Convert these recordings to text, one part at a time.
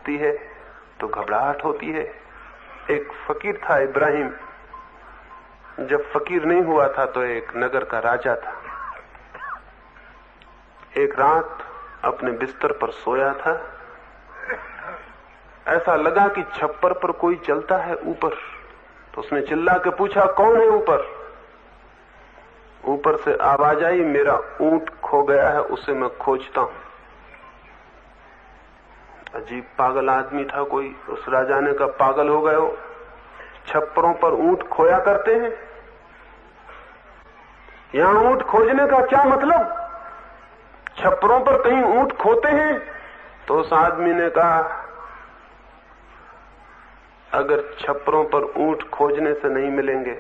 पहुंचती है तो घबराहट होती है। एक फकीर था इब्राहिम, जब फकीर नहीं हुआ था तो एक नगर का राजा था। एक रात अपने बिस्तर पर सोया था, ऐसा लगा कि छप्पर पर कोई चलता है ऊपर, तो उसने चिल्ला के पूछा, कौन है ऊपर? ऊपर से आवाज आई, मेरा ऊंट खो गया है, उसे मैं खोजता हूं। अजीब पागल आदमी था कोई। उस राजा ने कहा, पागल हो गए हो, छप्परों पर ऊंट खोया करते हैं, यहां ऊंट खोजने का क्या मतलब? छप्परों पर कहीं ऊंट खोते हैं? तो उस आदमी ने कहा, अगर छप्परों पर ऊंट खोजने से नहीं मिलेंगे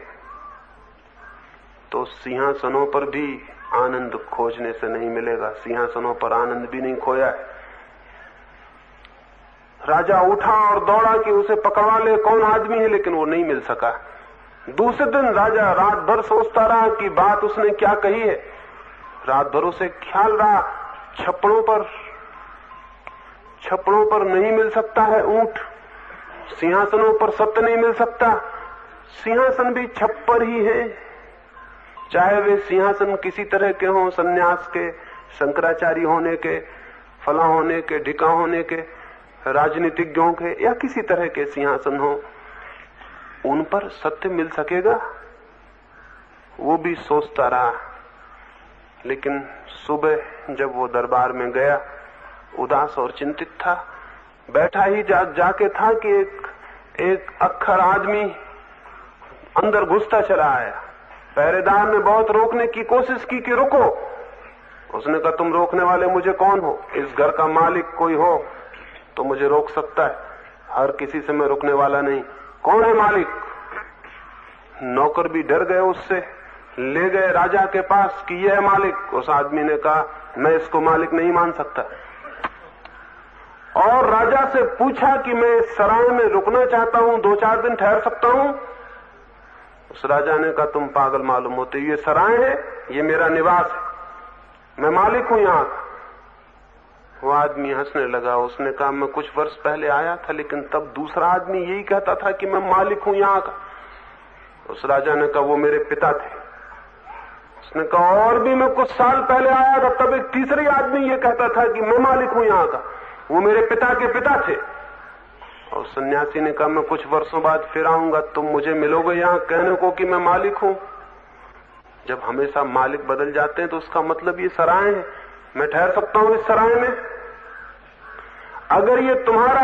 तो सिंहासनों पर भी आनंद खोजने से नहीं मिलेगा। सिंहासनों पर आनंद भी नहीं खोया है। राजा उठा और दौड़ा कि उसे पकड़वा ले, कौन आदमी है, लेकिन वो नहीं मिल सका। दूसरे दिन राजा रात भर सोचता रहा कि बात उसने क्या कही है। रात भर उसे ख्याल रहा, छप्पड़ों पर नहीं मिल सकता है ऊंट, सिंहासनों पर सत्य नहीं मिल सकता। सिंहासन भी छप्पर ही है, चाहे वे सिंहासन किसी तरह के हों, सन्यास के, शंकराचार्य होने के, फला होने के, ढिका होने के, राजनीतिज्ञों के, या किसी तरह के सिंहासन हो, उन पर सत्य मिल सकेगा? वो भी सोचता रहा। लेकिन सुबह जब वो दरबार में गया, उदास और चिंतित था, बैठा ही जाके था कि एक अक्खर आदमी अंदर घुसता चला आया। पहरेदार ने बहुत रोकने की कोशिश की कि रुको। उसने कहा, तुम रोकने वाले मुझे कौन हो? इस घर का मालिक कोई हो तो मुझे रोक सकता है, हर किसी से मैं रुकने वाला नहीं। कौन है मालिक? नौकर भी डर गए उससे, ले गए राजा के पास कि यह है मालिक। उस आदमी ने कहा, मैं इसको मालिक नहीं मान सकता। और राजा से पूछा कि मैं इस सराय में रुकना चाहता हूं, 2-4 दिन ठहर सकता हूं? उस राजा ने कहा, तुम पागल मालूम होते, ये सराय है, ये मेरा निवास है, मैं मालिक हूं यहां का। वो आदमी हंसने लगा। उसने कहा, मैं कुछ वर्ष पहले आया था, लेकिन तब दूसरा आदमी यही कहता था कि मैं मालिक हूं यहां का। उस राजा ने कहा, वो मेरे पिता थे। उसने कहा, और भी मैं कुछ साल पहले आया था, तब एक तीसरी आदमी ये कहता था कि मैं मालिक हूं यहां का, वो मेरे पिता के पिता थे। और सन्यासी ने कहा, मैं कुछ वर्षों बाद फिर आऊंगा, तुम मुझे मिलोगे यहां कहने को कि मैं मालिक हूं? जब हमेशा मालिक बदल जाते हैं तो उसका मतलब ये सराय है, मैं ठहर सकता हूं इस सराय में। अगर ये तुम्हारा